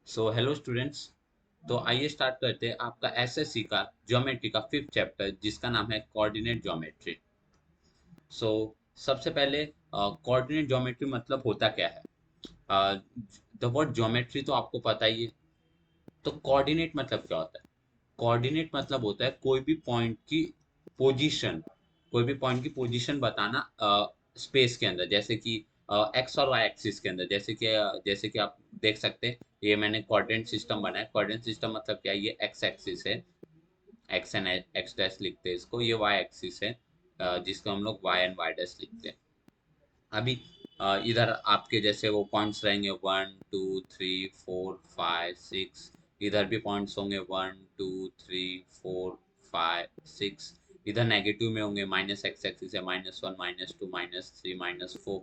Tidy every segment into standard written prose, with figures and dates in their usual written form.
So hello students. तो आइए start करते हैं आपका एसएससी का ज्योमेट्री का 5th चैप्टर जिसका नाम है कोऑर्डिनेट ज्योमेट्री। सो सबसे पहले कोऑर्डिनेट ज्योमेट्री मतलब होता क्या है। द वर्ड ज्योमेट्री तो आपको पता ही है। तो कोऑर्डिनेट मतलब क्या होता है। कोऑर्डिनेट मतलब होता है कोई भी पॉइंट की पोजीशन, कोई भी पॉइंट की पोजीशन बताना स्पेस के अंदर, जैसे कि एक्स और वाई एक्सिस के अंदर। जैसे कि आप देख सकते हैं, ये मैंने कोऑर्डिनेट सिस्टम बनाया। कोऑर्डिनेट सिस्टम मतलब क्या है, ये एक्स एक्सिस है, एक्स एंड एक्स डैश लिखते हैं इसको। ये वाई एक्सिस है, जिसको हम लोग वाई एंड वाई डैश लिखते हैं। अभी इधर आपके जैसे वो पॉइंट्स रहेंगे 1 2 3 4 5 6। इधर भी पॉइंट्स होंगे 1 2 3 4 5 6। इधर नेगेटिव में होंगे, माइनस एक्स एक्सिस है, -1 -2 -3 -4।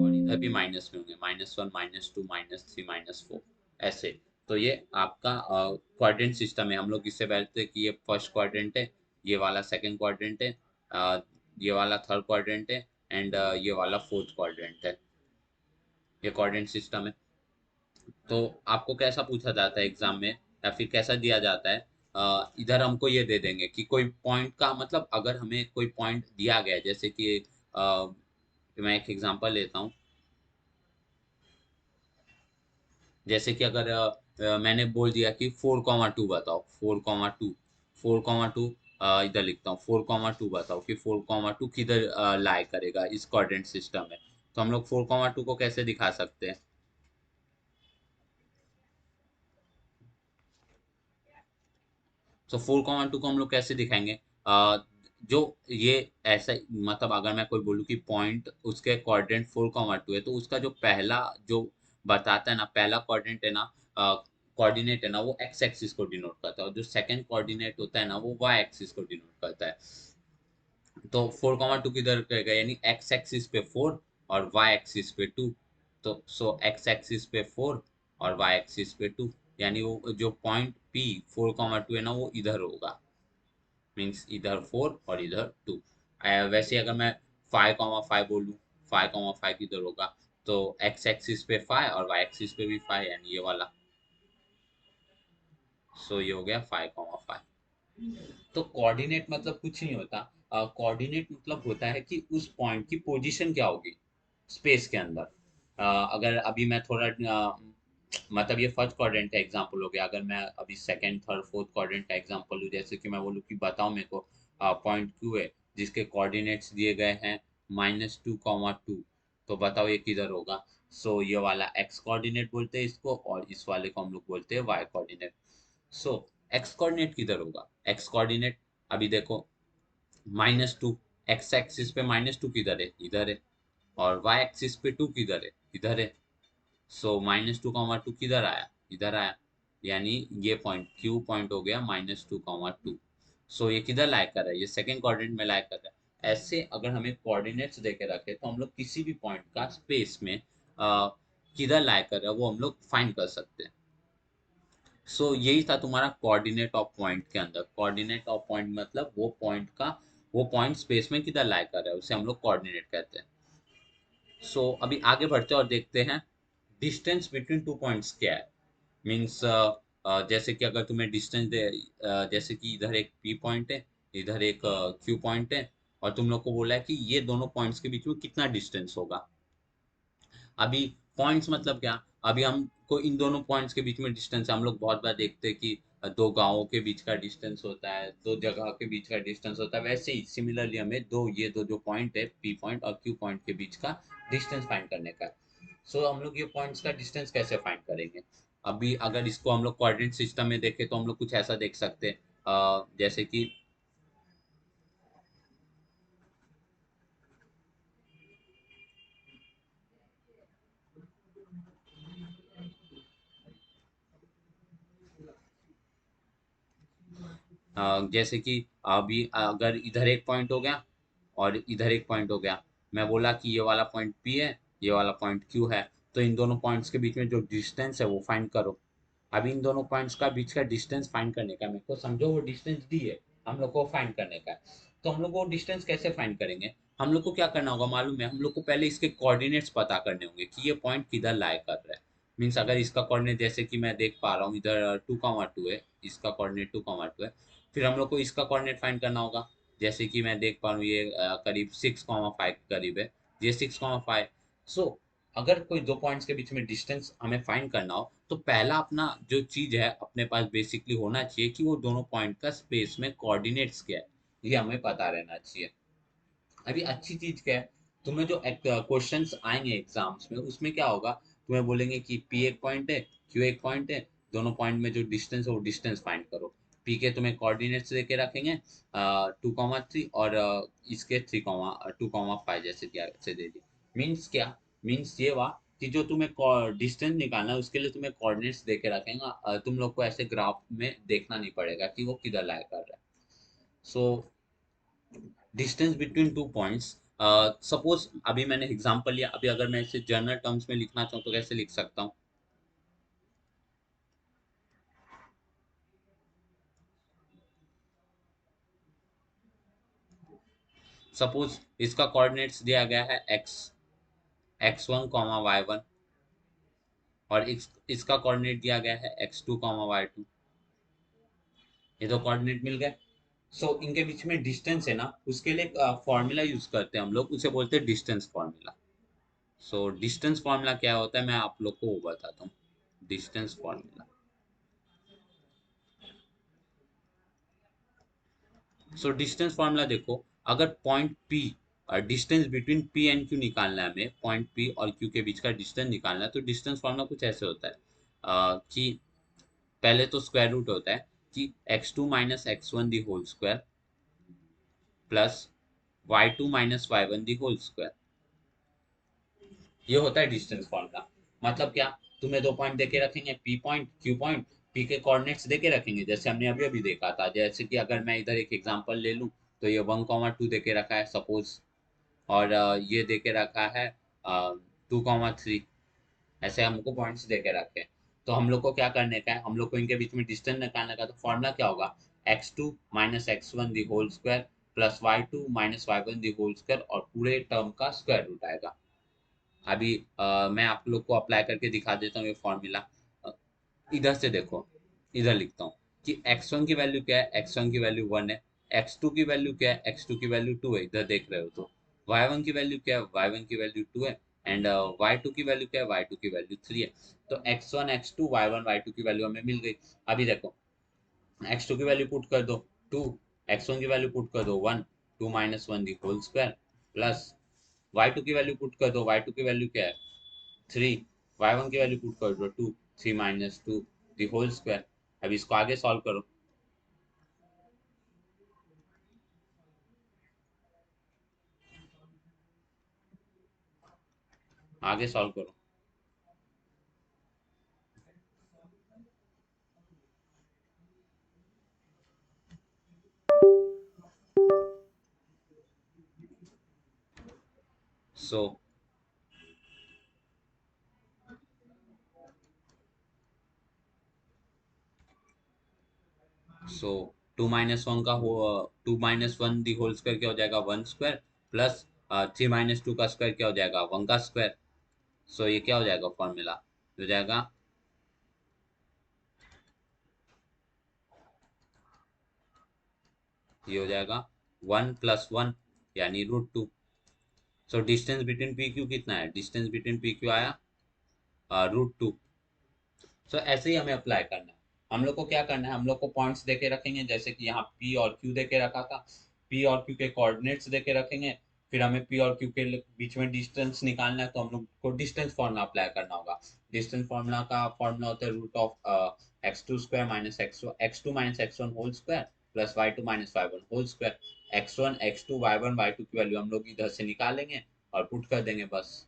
और इधर भी माइनस में होंगे, -1 -2 -3 -4, ऐसे। तो ये आपका क्वाड्रेंट सिस्टम है। हम लोग इससे पहले कि ये फर्स्ट क्वाड्रेंट है, ये वाला सेकंड क्वाड्रेंट है, ये वाला थर्ड क्वाड्रेंट है, एंड ये वाला फोर्थ क्वाड्रेंट है। ये क्वाड्रेंट सिस्टम है। तो आपको कैसा पूछा जाता है एग्जाम में, या फिर कैसा दिया जाता है। इधर हमको ये दे देंगे कि कोई पॉइंट का मतलब, अगर हमें कोई पॉइंट दिया गया है, जैसे कि मैं एक एग्जांपल लेता हूँ। जैसे कि अगर मैंने बोल दिया कि 4,2 बताओ, 4,2, 4,2, इधर लिखता हूँ 4,2 बताओ कि 4,2 किधर लाई करेगा इस कोऑर्डिनेट सिस्टम में। तो हम लोग 4,2 को कैसे दिखा सकते हैं। तो 4,2 को हम लोग कैसे दिखाएंगे। अ, जो ये ऐसा, मतलब अगर मैं कोई बोलूँ कि पॉइंट उसके कोऑर्डिनेट 4,2 है, तो उसका जो पहला जो बताता है ना, पहला कोऑर्डिनेट है ना, कोऑर्डिनेट है ना, वो एक्स एक्सिस को डिनोट करता है, और जो सेकंड कोऑर्डिनेट होता है ना, वो वाई एक्सिस को डिनोट करता है। तो 4,2 किधर रहेगा, यानी एक्स एक्सिस पे 4 और वाई एक्सिस पे 2। तो सो एक्स एक्सिस पे 4 और वाई एक्सिस पे 2, यानी वो जो पॉइंट पी 4,2 है ना, वो इधर होगा। मीन्स इधर 4 और इधर 2। वैसे अगर मैं 5,5 बोलूँ, 5,5 किधर होगा, तो एक्स एक्सिस पे 5 और वाई एक्सिस पे भी 5, यानी ये वाला। सो ये हो गया 5,5। तो कोऑर्डिनेट मतलब कुछ नहीं होता। कोऑर्डिनेट मतलब होता है कि उस पॉइंट की पोजीशन क्या होगी स्पेस के अंदर। अगर अभी मैं थोड़ा मतलब ये फर्स्ट क्वाड्रेंट का एग्जांपल हो गया। अगर मैं अभी सेकंड थर्ड फोर्थ क्वाड्रेंट का एग्जांपल लूँ, जैसे कि मैं बोलूँ कि बताओ मेरे को पॉइंट क्यू है, जिसके कोऑर्डिनेट्स दिए गए हैं -2,2। तो बताओ ये किधर होगा। सो ये वाला एक्स कोऑर्डिनेट बोलते हैं इसको, और इस वाले को हम लोग बोलते हैं वाई कोऑर्डिनेट। सो एक्स कोऑर्डिनेट किधर होगा। एक्स कोऑर्डिनेट, अभी देखो, -2, एक्स एक्सिस पे -2 किधर है, इधर है। और वाई एक्सिस पे 2 किधर है, इधर है। सो -2,2 किधर आया, इधर आया। यानी ये पॉइंट क्यू पॉइंट हो गया -2,2। सो ये किधर लाई कर रहा है, ये सेकंड कोऑर्डिनेट में लाई कर रहा है। ऐसे अगर हमें कोऑर्डिनेट्स देके रखे, तो हम लोग किसी भी पॉइंट का स्पेस में किधर लाई कर रहा है वो हम लोग फाइंड कर सकते हैं। सो यही था तुम्हारा कोऑर्डिनेट ऑफ पॉइंट के अंदर। कोऑर्डिनेट ऑफ पॉइंट मतलब वो पॉइंट का, वो पॉइंट स्पेस में किधर लाई कर रहा है, उसे हम लोग कोऑर्डिनेट कहते हैं। सो अभी आगे बढ़ते हैं और देखते हैं डिस्टेंस बिटवीन टू पॉइंट्स क्या है। मीन्स जैसे कि अगर तुम्हें डिस्टेंस दे, जैसे कि इधर एक पी पॉइंट है, इधर एक क्यू पॉइंट है, और तुम लोग को बोला है कि ये दोनों पॉइंट्स के बीच में कितना डिस्टेंस होगा। अभी पॉइंट्स मतलब क्या। अभी हमको इन दोनों पॉइंट्स के बीच में डिस्टेंस, हम लोग बहुत बार देखते हैं कि दो गांवों के बीच का डिस्टेंस होता है, दो जगह के बीच का डिस्टेंस होता है। वैसे ही सिमिलरली हमें ये दो जो पॉइंट है, पी पॉइंट और क्यू पॉइंट के बीच का डिस्टेंस फाइंड करने का है। सो हम लोग ये पॉइंट्स का डिस्टेंस कैसे फाइंड करेंगे। अभी अगर इसको हम लोग कोऑर्डिनेट सिस्टम में देखें, तो हम लोग कुछ ऐसा देख सकते हैं। जैसे कि जैसे कि अभी अगर इधर एक पॉइंट हो गया और इधर एक पॉइंट हो गया, मैं बोला कि ये वाला पॉइंट पी है, ये वाला पॉइंट क्यू है। तो इन दोनों पॉइंट्स के बीच में जो डिस्टेंस है वो फाइंड करो। अब इन दोनों पॉइंट्स का बीच का डिस्टेंस फाइंड करने का, मेरे को समझो वो डिस्टेंस दी है, हम लोग को फाइंड करने का है। तो हम लोग वो डिस्टेंस कैसे फाइंड करेंगे। हम लोग को क्या करना होगा मालूम है, हम लोग को पहले इसके कोऑर्डिनेट्स पता करने होंगे कि ये पॉइंट किधर लाई कर रहा है। मीन्स अगर इसका कोऑर्डिनेट जैसे कि मैं देख पा रहा हूँ इधर 2,2 है, इसका कोऑर्डिनेट 2,2 है, फिर हम लोग को इसका कोऑर्डिनेट फाइंड करना होगा। जैसे कि मैं देख पा रहा हूँ ये करीब 6,5 करीब है, ये 6,5। सो अगर कोई दो पॉइंट्स के बीच में डिस्टेंस हमें फाइंड करना हो तो पहला अपना जो चीज है अपने पास बेसिकली होना चाहिए कि वो दोनों पॉइंट का स्पेस में कोऑर्डिनेट्स क्या है, ये हमें पता रहना चाहिए। अभी अच्छी चीज क्या है, तुम्हें जो क्वेश्चंस आएंगे एग्जाम्स में उसमें क्या होगा, तुम्हें बोलेंगे कि पी एक पॉइंट है, क्यू एक पॉइंट है, दोनों पॉइंट में जो डिस्टेंस है वो डिस्टेंस फाइंड करो। पी के तुम्हें कोऑर्डिनेट्स देके रखेंगे 2,3 और इसके 2,5 जैसे कि ऐसे दे दी। मीन्स क्या, मीन्स ये हुआ कि जो तुम्हें डिस्टेंस निकालना है उसके लिए तुम्हें कोऑर्डिनेट्स देके रखेंगे, तुम लोग को ऐसे ग्राफ में देखना नहीं पड़ेगा कि वो किधर लाई कर रहा है। So distance between two points, suppose अभी मैंने एग्जांपल लिया, अभी अगर मैं इसे जनरल टर्म्स में लिखना चाहूँ तो कैसे लिख सकता हूँ। सपोज इसका कोऑर्डिनेट्स दिया गया है x1 y1, और इसका कोऑर्डिनेट दिया गया है x2 y2। ये तो कोऑर्डिनेट मिल गए। सो इनके बीच में डिस्टेंस है ना, उसके लिए फॉर्मूला यूज करते हैं हम लोग, उसे बोलते हैं distance formula. So distance formula क्या होता है मैं आप लोग को वो बताता हूँ। Distance formula, so distance formula देखो, अगर पॉइंट P और distance between P and Q निकालना है हमें, पॉइंट P और Q के बीच का डिस्टेंस निकालना है, तो डिस्टेंस फॉर्मूला कुछ ऐसे होता है कि पहले तो स्क्वायर रूट होता है कि x2 minus x1 the whole square plus y2 minus y1 the whole square. ये होता है डिस्टेंस फॉर्मूला। मतलब क्या, तुम्हें दो पॉइंट देके रखेंगे, P point Q point, P के कोऑर्डिनेट्स देके रखेंगे जैसे हमने अभी अभी देखा था। जैसे कि अगर मैं इधर एक एग्जांपल ले लूं तो ये 1,2 देके रखा है सपोज, और ये देके रखा है 2,3, ऐसे हमको पॉइंट्स देके रखे हैं। तो हम लोग को क्या करने का है, हम लोग को इनके बीच में डिस्टेंस निकालने का। तो फॉर्मूला क्या होगा, x2 minus x1 the whole square plus y2 minus y1 the whole square, और पूरे टर्म का स्क्वायर रूट आएगा। अभी मैं आप लोग को अप्लाई करके दिखा देता हूँ ये फॉर्मूला। इधर से देखो, इधर लिखता हूँ कि x1 की वैल्यू क्या है, x1 की वैल्यू 1 है। x2 की वैल्यू क्या है, x2 की वैल्यू 2 है, इधर देख रहे हो तो। y1 की वैल्यू क्या है, y1 की वैल्यू 2 है। एंड y2 की वैल्यू क्या है, y2 की वैल्यू 3 है। तो x1 x2 y1 y2 की वैल्यू हमें मिल गई। अभी देखो, x2 की वैल्यू पुट कर दो 2, x1 की वैल्यू पुट कर दो 1, 2 minus 1 the whole square plus y2 की वैल्यू पुट कर दो, y2 की वैल्यू क्या है 3, y1 की वैल्यू पुट कर दो 2, 3 माइनस 2 दी होल स्क्वायर। अब इसको आगे सॉल्व करो, आगे सॉल्व करो। सो सो 2 माइनस वन का हो, 2 माइनस 1 दी होल स्क्वायर क्या हो जाएगा 1 स्क्वायर, प्लस 3 माइनस 2 का स्क्वायर क्या हो जाएगा 1 का स्क्वायर। सो ये क्या हो जाएगा फॉर्मूला, हो जाएगा ये हो जाएगा 1 प्लस 1 यानी √2। सो डिस्टेंस बिटवीन पी क्यू कितना है, डिस्टेंस बिटवीन पी क्यू आया √2। सो ऐसे ही हमें अप्लाई करना है। हम लोग को क्या करना है, हम लोग को पॉइंट्स देके रखेंगे जैसे कि यहाँ पी और क्यू देके रखा था, पी और क्यू के कोऑर्डिनेट्स देके रखेंगे। फिर हमें पी और क्यू के बीच में डिस्टेंस निकालना है, तो हम लोग को डिस्टेंस फॉर्मूला अप्लाई करना होगा। डिस्टेंस फॉर्मूला का फॉर्मूला होता है √ऑफ x2 square minus x2 minus x1 whole square plus y2 minus y1 whole square. x1 x2 y1 y2 की वैल्यू हम लोग इधर से निकालेंगे और पुट कर देंगे बस।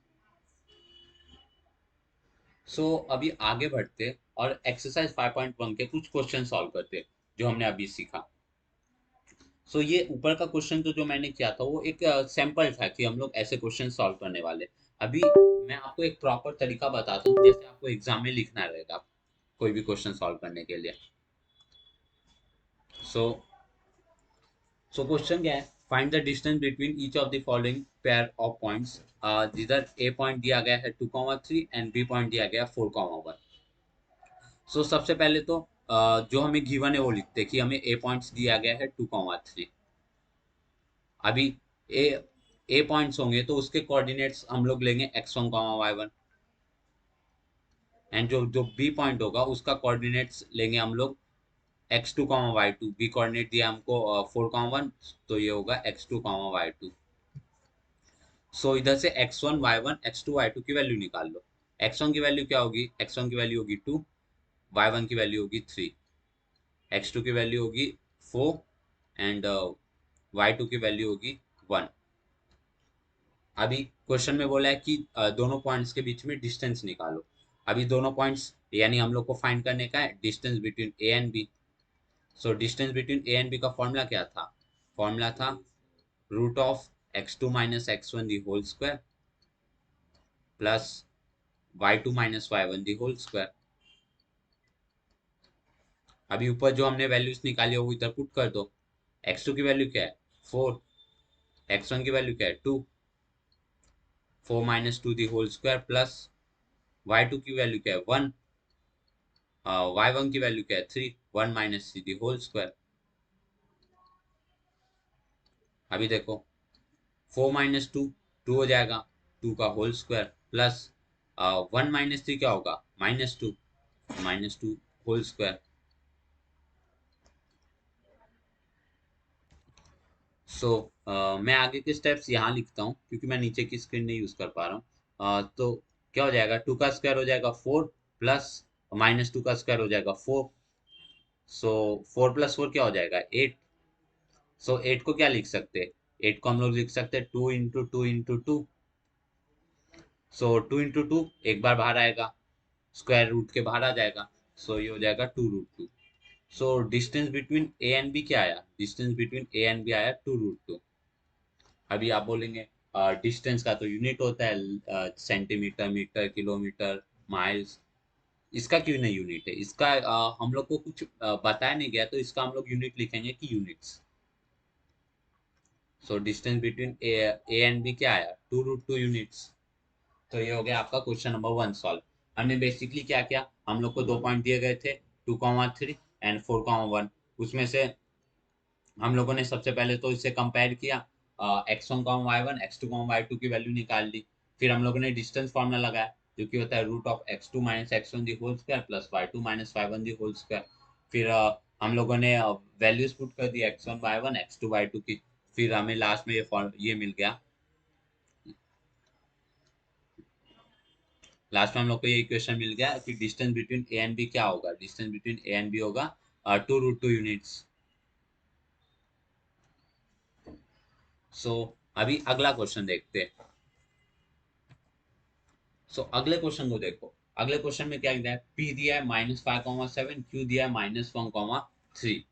अभी आगे बढ़ते और एक्सरसाइज 5.1 के कुछ क्वेश्चन सॉल्व करते जो हमने अभी सीखा। ये ऊपर का क्वेश्चन तो जो मैंने किया था वो एक सैंपल था कि हम लोग ऐसे क्वेश्चन सॉल्व करने वाले। अभी मैं आपको एक प्रॉपर तरीका बताता हूँ जैसे आपको एग्जाम में लिखना रहेगा कोई भी क्वेश्चन सॉल्व करने के लिए। सो क्वेश्चन क्या है, find the distance between each of the following pair of points, जिधर ए पॉइंट दिया गया है 2,3 एंड बी पॉइंट दिया गया 4,1। सो सबसे पहले तो जो हमें गिवन है वो लिखते हैं कि हमें ए पॉइंट्स दिया गया है 2,3। अभी ए ए पॉइंट्स होंगे तो उसके कोऑर्डिनेट्स हम लोग लेंगे x1 y1, एंड जो जो बी पॉइंट होगा उसका कोऑर्डिनेट्स लेंगे हम लोग x2 y2। बी कोऑर्डिनेट दिया हमको 4,1, तो ये होगा x2 y2। सो इधर से x1 y1 x2 y2 की वैल्यू निकाल लो। x1 की वैल्यू क्या होगी? x1 की वैल्यू होगी 2, y1 की वैल्यू होगी 3, x2 की वैल्यू होगी 4 एंड y2 की वैल्यू होगी 1। अभी क्वेश्चन में बोला है कि दोनों पॉइंट्स के बीच में डिस्टेंस निकालो। अभी दोनों पॉइंट्स यानी हम लोग को फाइंड करने का है distance between A and B. So distance between A and B का फॉर्मूला क्या था? फॉर्मूला था root of x2 minus x1 the whole square plus y2 minus y1 the whole square. अभी ऊपर जो हमने वैल्यूज निकाली हो वो इधर पुट कर दो। x2 की वैल्यू क्या है? 4, x1 की वैल्यू क्या है? 2, 4 minus 2 the whole square plus y2 की वैल्यू क्या है? 1, y1 की वैल्यू क्या है? 3, 1 माइनस 3 दी होल स्क्वायर। अभी देखो 4 माइनस 2 2 हो जाएगा, 2 का होल स्क्वायर प्लस 1 माइनस 3 क्या होगा? -2, -2 होल स्क्वायर। सो मैं आगे के स्टेप्स यहाँ लिखता हूँ क्योंकि मैं नीचे की स्क्रीन नहीं यूज कर पा रहा हूँ। तो क्या हो जाएगा? 2 का स्क्वायर हो जाएगा 4 प्लस -2 का स्क्वायर हो जाएगा 4। सो 4 प्लस 4 क्या हो जाएगा? 8। सो 8 को क्या लिख सकते हैं? 8 को हम लोग लिख सकते हैं 2 इंटू 2 इंटू 2। सो 2 इंटू 2 एक बार बाहर आएगा, स्क्वायर रूट के बाहर आ जाएगा। सो ये हो जाएगा 2√2। So distance between A and B क्या आया? Distance between A and B आया 2√2। अभी आप बोलेंगे डिस्टेंस का तो यूनिट होता है सेंटीमीटर, मीटर, किलोमीटर, माइल्स। इसका क्यों नहीं यूनिट है? इसका हम लोग को कुछ बताया नहीं गया तो इसका हम लोग यूनिट लिखेंगे कि units. So distance between A and B क्या आया? 2√2 यूनिट्स। तो ये हो गया आपका क्वेश्चन नंबर 1 सॉल्व। हमने बेसिकली क्या किया, हम लोग को 2 पॉइंट दिए गए थे 2,3 एंड 4,1। उसमें से हम लोगों ने सबसे पहले तो इसे कंपेयर किया, x1 y1 x2 y2 की वैल्यू निकाल ली। फिर हम लोगों ने डिस्टेंस फार्मूला लगाया जो कि होता है root of x2 minus x1 the whole square plus y2 minus y1 the whole square. फिर हम लोगों ने वैल्यूज पुट कर दी x1 y1 x2 y2 की। फिर हमें लास्ट में ये मिल गया। लास्ट में हम लोग को ये इक्वेशन मिल गया कि distance between A and B क्या होगा? Distance between A and B होगा 2√2 यूनिट्स। सो अभी अगला क्वेश्चन देखते हैं। अगले क्वेश्चन को देखो। अगले क्वेश्चन में क्या दिया है? P दिया है -5,7, Q दिया है -1,3।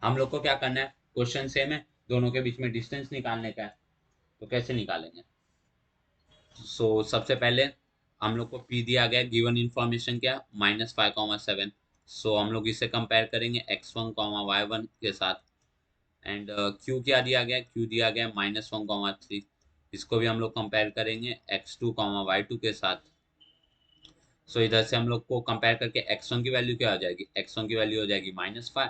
हम लोग को क्या करना है? क्वेश्चन सेम है, दोनों के बीच में डिस्टेंस निकालने का है। तो कैसे निकालेंगे? सबसे पहले हम लोग को P दिया गया, गिवन इंफॉर्मेशन क्या? -5,7। हम लोग इसे कंपेयर करेंगे x1 y1 के साथ। एंड Q क्या दिया गया? Q दिया गया -1,3। इसको भी हम लोग कंपेयर करेंगे x2 y2 के साथ। इधर से हम लोग को कंपेयर करके x1 की वैल्यू क्या हो जाएगी? x1 की वैल्यू हो जाएगी -5,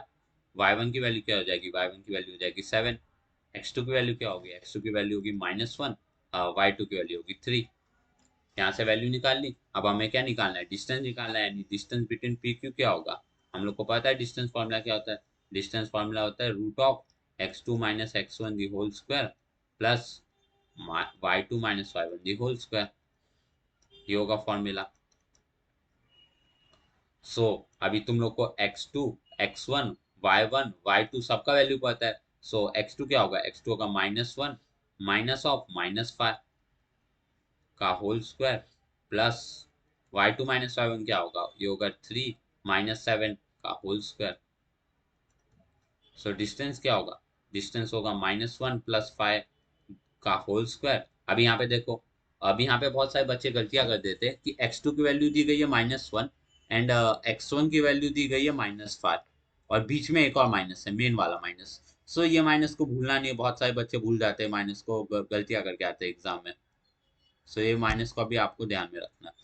y1 की वैल्यू क्या हो जाएगी? y1 की वैल्यू हो जाएगी 7, x2 की वैल्यू क्या होगी? x2 की वैल्यू होगी -1, y2 की वैल्यू होगी 3। यहाँ से वैल्यू निकाल ली। अब हमें क्या निकालना है? डिस्टेंस निकालना है। डिस्टेंस बिटवीन पी क्यू क्या होगा? हम लोग को पता है डिस्टेंस फॉर्मूला क्या होता है। डिस्टेंस फॉर्मूला होता है root of x2 minus x1 the whole square plus y2 minus y1 the whole square. ये होगा फॉर्मूला। अभी तुम लोग को x2 x1 y1 y2 सबका वैल्यू पता है। x2 क्या होगा? x2 होगा -1 माइनस ऑफ -5 का whole square plus y2 minus y1 क्या होगा? ये होगा 3 -7 का होल स्क्वायर। डिस्टेंस क्या होगा? डिस्टेंस होगा -1 प्लस 5 का होल स्क्वायर। अभी यहाँ पे देखो, अभी यहाँ पे बहुत सारे बच्चे गलतियां कर देते हैं कि x2 की वैल्यू दी गई है -1 एंड x1 की वैल्यू दी गई है -5 और बीच में एक और माइनस है, मेन वाला माइनस। सो ये माइनस को भूलना नहीं है, बहुत सारे बच्चे भूल जाते हैं माइनस को, गलतियां करके आते हैं एग्जाम में। सो ये माइनस को भी आपको ध्यान में रखना है।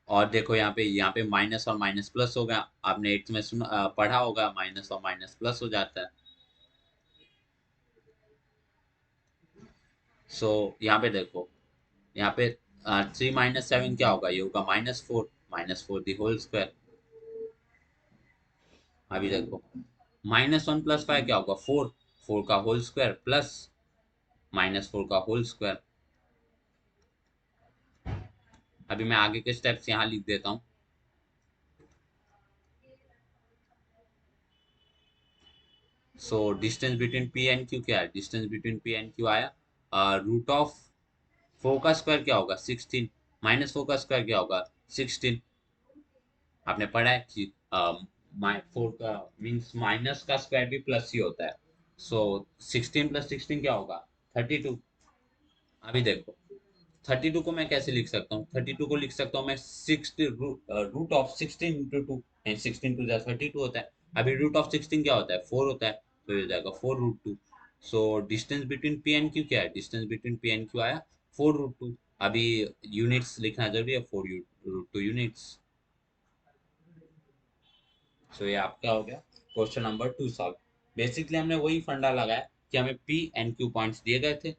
और देखो यहाँ पे माइनस और माइनस प्लस होगा, आपने एट्थ में सुना पढ़ा होगा, माइनस और माइनस प्लस हो जाता है। सो यहाँ पे देखो, यहाँ पे 3 - 7 क्या होगा, ये होगा -4, -4 दी होल स्क्वायर। अभी देखो -1 + 5 क्या होगा, 4, 4 का होल स्क्वायर प्लस -4 का होल स्क्वायर। अभी मैं आगे के स्टेप्स यहाँ लिख देता हूँ। सो distance between P and Q क्या है, distance between P and Q आया रूट ऑफ 4 का स्क्वायर क्या होगा 16, -4 का स्क्वायर क्या होगा 16। आपने पढ़ा है कि 4 का मीन्स माइनस का स्क्वायर भी प्लस ही होता है। सो 16 + 16 क्या होगा 32। अभी देखो 32 को मैं कैसे लिख सकता हूँ, 32 को लिख सकता हूँ मैं 60 रूट ऑफ 16 × 2, 16 × 2 = 32 होता है। अभी रूट ऑफ 16 क्या होता है 4 होता है, तो ये हो जाएगा 4√2। सो distance between P and Q क्या है, distance between P and Q आया 4√2। अभी यूनिट्स लिखना जरूरी है, 4√2 यूनिट्स। सो ये आपका हो गया क्वेश्चन नंबर 2 सॉल्व। बेसिकली हमने वही फंडा लगाया कि हमें पी एंड क्यू पॉइंट्स दिए गए थे,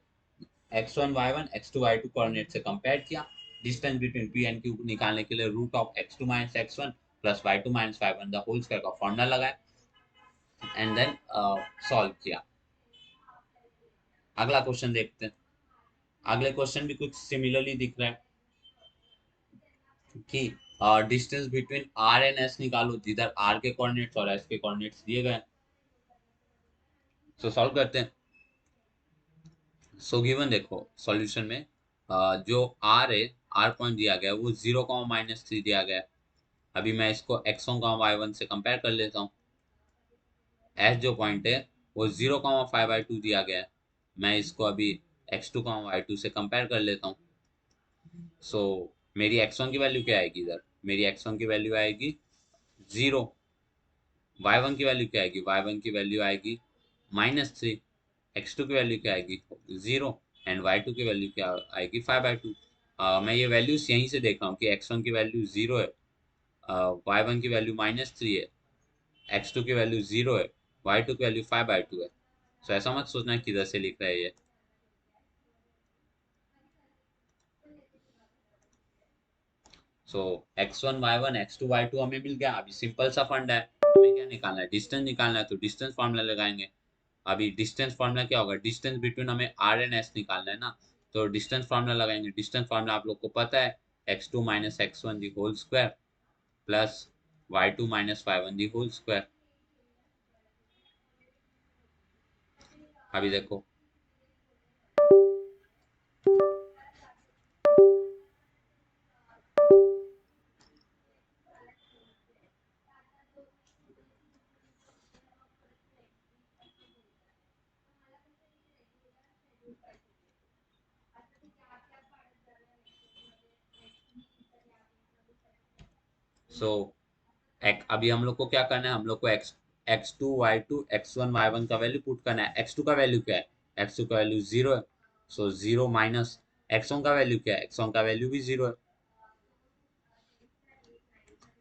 x1 y1 x2 y2 coordinate से कंपेयर किया, distance between P and Q निकालने के लिए root of x2 - x1 plus y2 - y1 the whole square का फॉर्मूला लगाया एंड देन सॉल्व किया। अगला क्वेश्चन देखते हैं। अगले क्वेश्चन भी कुछ सिमिलरली दिख रहा है कि distance between r and s निकालो, जिधर r के कोऑर्डिनेट्स और s के कोऑर्डिनेट्स दिए गए। सो सॉल्व करते हैं। सो गिवन देखो सॉल्यूशन में जो r है, r पॉइंट दिया गया है वो 0, -3 दिया गया है। अभी मैं इसको x1, y1 से कंपेयर कर लेता हूँ। s जो पॉइंट है वो 0, 5/2 दिया गया है, मैं इसको अभी x2, y2 से कंपेयर कर लेता हूँ। सो मेरी x1 की वैल्यू क्या आएगी, इधर मेरी x1 की वैल्यू आएगी 0, y1 की वैल्यू क्या आएगी, y1 की वैल्यू आएगी -3, x2 की वैल्यू क्या आएगी 0 एंड y2 की वैल्यू क्या आएगी 5/2। मैं ये वैल्यूज यहीं से देख रहा हूँ कि x1 की वैल्यू 0 है, y1 की वैल्यू -3 है, x2 की वैल्यू 0 है, y2 की वैल्यू 5/2 है। सो ऐसा मत सोचना किधर से लिख रहा है ये। सो x1 y1 x2 y2 हमें मिल गया। अभी सिंपल सा फंड है, हमें क्या निकालना है, डिस्टेंस निकालना है, तो डिस्टेंस फार्मूला लगाएंगे। अभी डिस्टेंस फार्मूला क्या होगा, डिस्टेंस बिटवीन हमें r एंड s निकालना है ना, तो डिस्टेंस फार्मूला लगाएंगे। डिस्टेंस फार्मूला आप लोग को पता है x2 - x1 the whole square plus y2 - y1 the whole square. अभी देखो सो अभी हम लोग को क्या करना है, हम लोग को x2 y2 x1 y1 का वैल्यू पुट करना है। x2 का वैल्यू क्या है, x2 का वैल्यू 0 है। सो 0 माइनस x1 का वैल्यू क्या है, x1 का वैल्यू भी 0 है।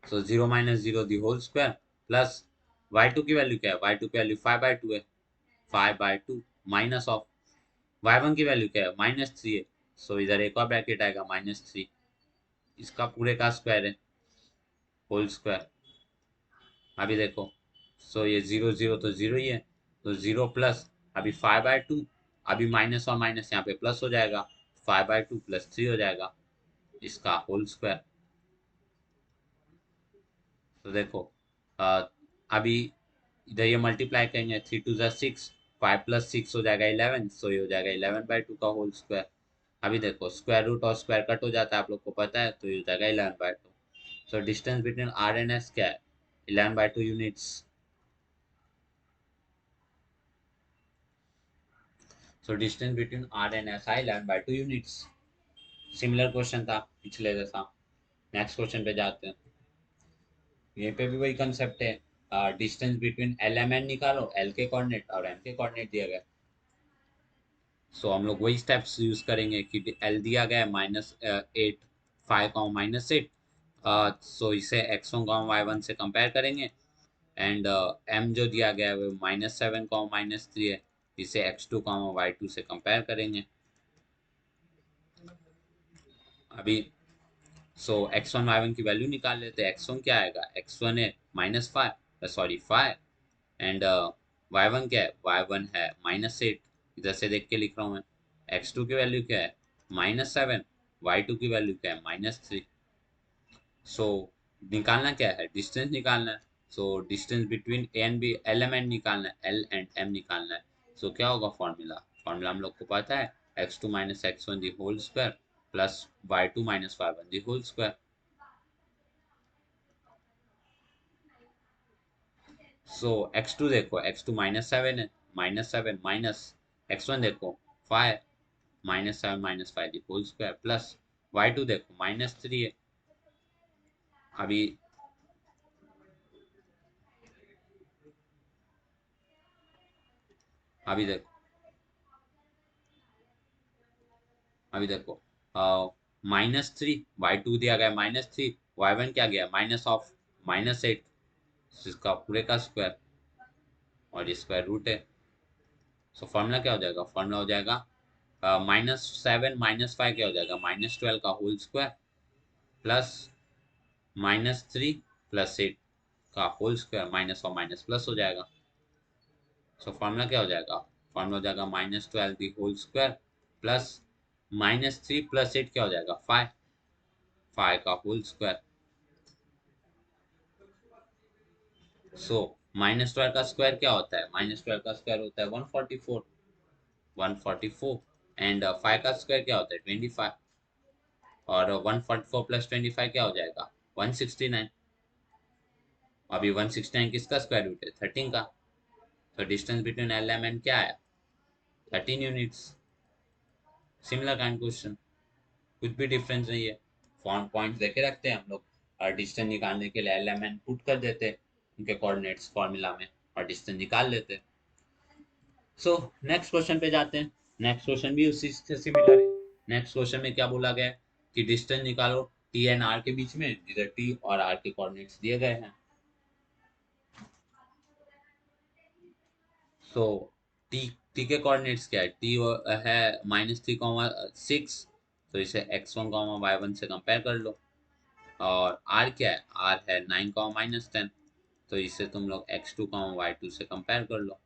So 0 - 0 the whole square plus y2 की वैल्यू क्या है, y2 की वैल्यू 5/2 है, 5/2 माइनस ऑफ y1 की वैल्यू क्या है -3 है। सो इधर एक और ब्रैकेट आएगा -3, इसका पूरे का स्क्वायर है होल स्क्वायर। अभी देखो सो ये 0 0 तो 0 ही है, तो 0 प्लस अभी 5/2, अभी माइनस और माइनस यहाँ पे प्लस हो जाएगा, 5/2 + 3 हो जाएगा इसका होल स्क्वायर। तो देखो अ, अभी इधर ये मल्टीप्लाई करेंगे, 3 × 2 = 6, 5 + 6 हो जाएगा 11, सो ये हो जाएगा 11/2 का होल स्क्वायर। अभी देखो स्क्वायर रूट और स्क्वायर कट हो जाता है, आप लोग को पता है, तो ये हो जाएगा 11/2। सो distance between r and s क्या है 11/2 units. So distance between r and s I 11/2 units. Similar question था पिछले जैसा। नेक्स्ट क्वेश्चन पे जाते हैं। यहीं पे भी वही कंसेप्ट है, distance between L M N निकालो, एल के कोऑर्डिनेट और एम के कोऑर्डिनेट दिया गया। सो हम लोग वही स्टेप्स यूज करेंगे कि एल दिया गया है -8, 5 -8, सो इसे x1 y1 से कंपेयर करेंगे। एंड m जो दिया गया है वो -7 -3 है, इसे x2 y2 से कंपेयर करेंगे। अभी सो x1 y1 की वैल्यू निकाल लेते हैं। x1 क्या आएगा, x1 है -5, सॉरी 5, एंड y1 क्या है, y1 है -8, इधर से देख के लिख रहा हूँ मैं। x2 की वैल्यू क्या है, -7, y2 की वैल्यू क्या है, -3। सो निकालना क्या है, डिस्टेंस निकालना है। So distance between A and B, L M N निकालना है, एल एंड एम निकालना है। सो क्या होगा फॉर्मूला, फॉर्मूला हम लोग को पता है, x2 -x1 the whole square plus y2 -y1 the whole square. So x2 देखो, x2 -7 है, -7 माइनस x1 देखो 5, -7 -5 दी होल स्क्वायर प्लस y2 देखो -3 है। अभी अभी देखो अभी देखो -3, y2 दिया गया -3, y1 क्या गया -8, जिसका पूरे का स्क्वायर और ये स्क्वायर रूट है। सो फॉर्मूला क्या हो जाएगा, फॉर्मूला हो जाएगा -7 -5 क्या हो जाएगा, -12 का होल स्क्वायर प्लस -3 प्लस 8 का होल स्क्वायर, माइनस और माइनस प्लस हो जाएगा। सो फॉर्मूला क्या हो जाएगा, फॉर्मूला हो जाएगा -12 the whole square plus -3 plus 8 क्या हो जाएगा, 5, 5 का होल स्क्वायर। सो -12 का स्क्वायर क्या होता है, -12 का स्क्वायर होता है 144, 144, एंड 5 का स्क्वायर क्या होता है 25, और 144 प्लस 25 क्या हो जाएगा 169। अभी 169 किसका स्क्वायर रूट है, 13 का। तो distance between L M N क्या है, 13 यूनिट्स। सिमिलर काइंड क्वेश्चन, कुछ भी डिफरेंस नहीं है। फॉर्म पॉइंट्स देखे रखते हैं हम लोग, और डिस्टेंस निकालने के लिए एल एम एन पुट कर देते हैं उनके कोऑर्डिनेट्स फॉर्मूला में, और डिस्टेंस निकाल लेते हैं। सो नेक्स्ट क्वेश्चन पे जाते हैं। नेक्स्ट क्वेश्चन भी उसी से सिमिलर है। नेक्स्ट क्वेश्चन में क्या बोला गया है कि डिस्टेंस निकालो टी एंड आर के बीच में, जिधर टी और आर के कोऑर्डिनेट्स दिए गए हैं। सो टी टी के कोऑर्डिनेट्स क्या है, टी है -3, 6, तो इसे x1 y1 से कंपेयर कर लो। और आर क्या है, आर है 9, -10, तो इसे तुम लोग x2 y2 से कंपेयर कर लो।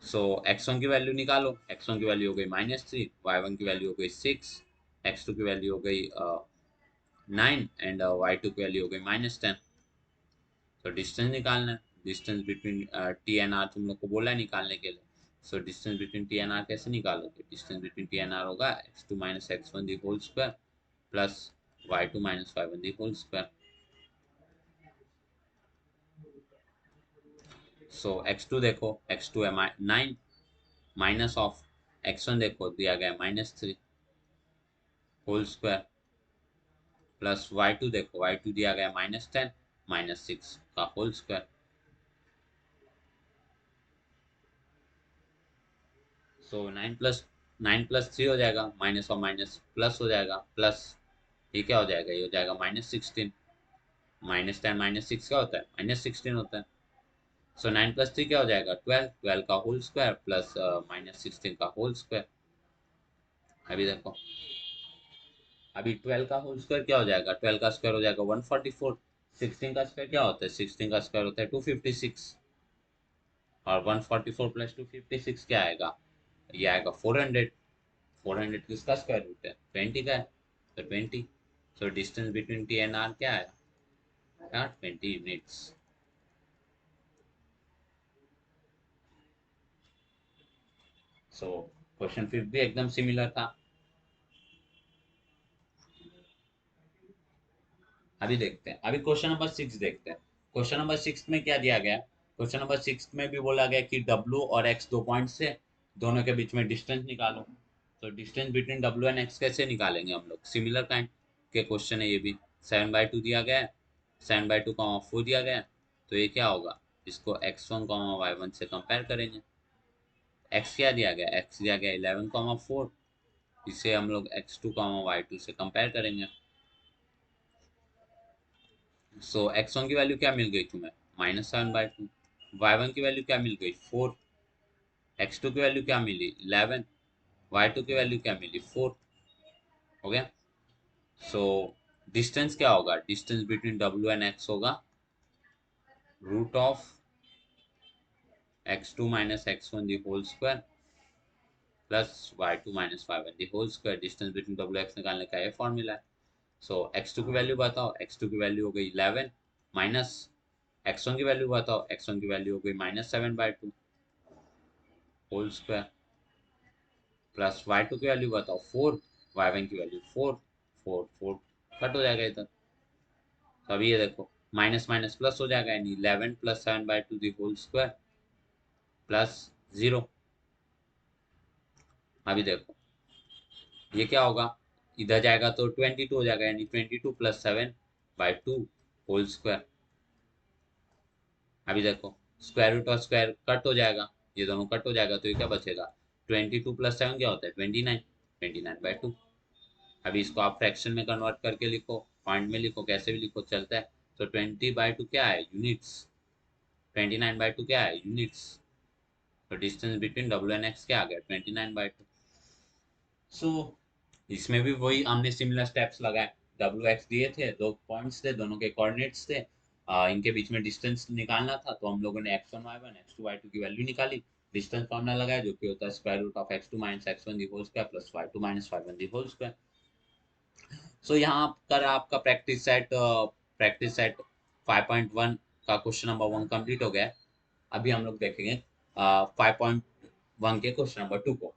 सो x1 की वैल्यू निकालो, x1 की वैल्यू हो गई -3, y1 की वैल्यू हो गई 6, x2 की वैल्यू हो गई 9, एंड y2 की वैल्यू हो गई -10। तो डिस्टेंस निकालना है, distance between T N R तुम लोग को बोला है निकालने के लिए। So distance between T N R कैसे निकालोगे, distance between T N R होगा x2 -x1 the whole square plus y2 -y1 the whole square. So x2 देखो, x2 है 9, माइनस ऑफ x1 देखो दिया गया -3 होल स्क्वायर प्लस y2 देखो, y2 दिया गया -10, -6 का होल स्क्वायर। सो 9 + 3 हो जाएगा, माइनस और माइनस प्लस हो जाएगा, प्लस ये क्या हो जाएगा, ये हो जाएगा -16, -10 -6 क्या होता है, -16 होता है। सो 9 + 3 क्या हो जाएगा 12, 12 का होल स्क्वायर प्लस -16 का होल स्क्वायर। अभी देखो, अभी 12 का होल स्क्वायर क्या हो जाएगा, 12 का स्क्वायर हो जाएगा 144, 16 का स्क्वायर क्या होता है, 16 का स्क्वायर होता है 256, और 144 + 256 क्या आएगा, ये आएगा 400। 400 किसका स्क्वायर रूट है, 20 का है, तो 20। So distance between T and R क्या है, 20 यूनिट्स। सो क्वेश्चन 5 भी एकदम सिमिलर था। अभी देखते हैं, अभी क्वेश्चन नंबर 6 देखते हैं। क्वेश्चन नंबर 6 में क्या दिया गया, क्वेश्चन नंबर 6 में भी बोला गया कि W और X दो पॉइंट से, दोनों के बीच में डिस्टेंस निकालो। तो distance between W and X कैसे निकालेंगे हम लोग, सिमिलर काइंड के क्वेश्चन है ये भी। 7/2 दिया गया है, 7/2 का 4 दिया गया है, तो ये क्या होगा, इसको x1 y1 से कंपेयर करेंगे। x क्या दिया गया, x दिया गया 11 4, इसे हम लोग x2 y2 से कंपेयर करेंगे। सो x1 की वैल्यू क्या मिल गई तुम्हें, -7/2। y1 की वैल्यू क्या मिल गई, 4। x2 की वैल्यू क्या मिली, 11। y2 की वैल्यू क्या मिली, 4। हो गया। सो डिस्टेंस क्या होगा, distance between w and x होगा √of x2 - x1 the whole square plus y2 - y1 the whole square। Distance between w x निकालने का ये फॉर्मूला है। सो x2 की वैल्यू बताओ, x2 की वैल्यू हो गई 11 माइनस x1 की वैल्यू बताओ, x1 की वैल्यू हो गई -7/2 होल स्क्वायर प्लस y2 की वैल्यू बताओ 4, y1 की वैल्यू 4, 4 4 कट हो जाएगा इधर। तो अभी ये देखो माइनस माइनस प्लस हो जाएगा, यानी 11 + 7/2 दी होल स्क्वायर प्लस 0। अभी देखो ये क्या होगा, इधर जाएगा तो 22 हो जाएगा, यानी 22 + 7/2 होल स्क्वायर। अभी देखो स्क्वायर रूट और स्क्वायर कट हो जाएगा, ये दोनों कट हो जाएगा, तो ये क्या बचेगा, 22 + 7 क्या होता है, 29, 29/2। अभी इसको आप फ्रैक्शन में कन्वर्ट करके लिखो, पॉइंट में लिखो, कैसे भी लिखो चलता है। तो 20/2 क्या है, यूनिट्स। 29/2 क्या है, यूनिट्स। तो distance between w and x क्या आ गया, 29/2। सो इसमें भी वही हमने सिमिलर स्टेप्स लगाए। डब्ल्यू एक्स दिए थे, दो पॉइंट्स थे, दोनों के कोऑर्डिनेट्स थे, इनके बीच में डिस्टेंस निकालना था, तो हम लोगों ने x1 y1 x2 y2 की वैल्यू निकाली, डिस्टेंस फॉर्मूला लगाया जो कि होता है square root of x2 - x1 the whole square plus y2 - y1 the whole square. So यहाँ पर आपका प्रैक्टिस सेट 5.1 का क्वेश्चन नंबर 1 कंप्लीट हो गया है। अभी हम लोग देखेंगे 5.1 के क्वेश्चन नंबर 2 को।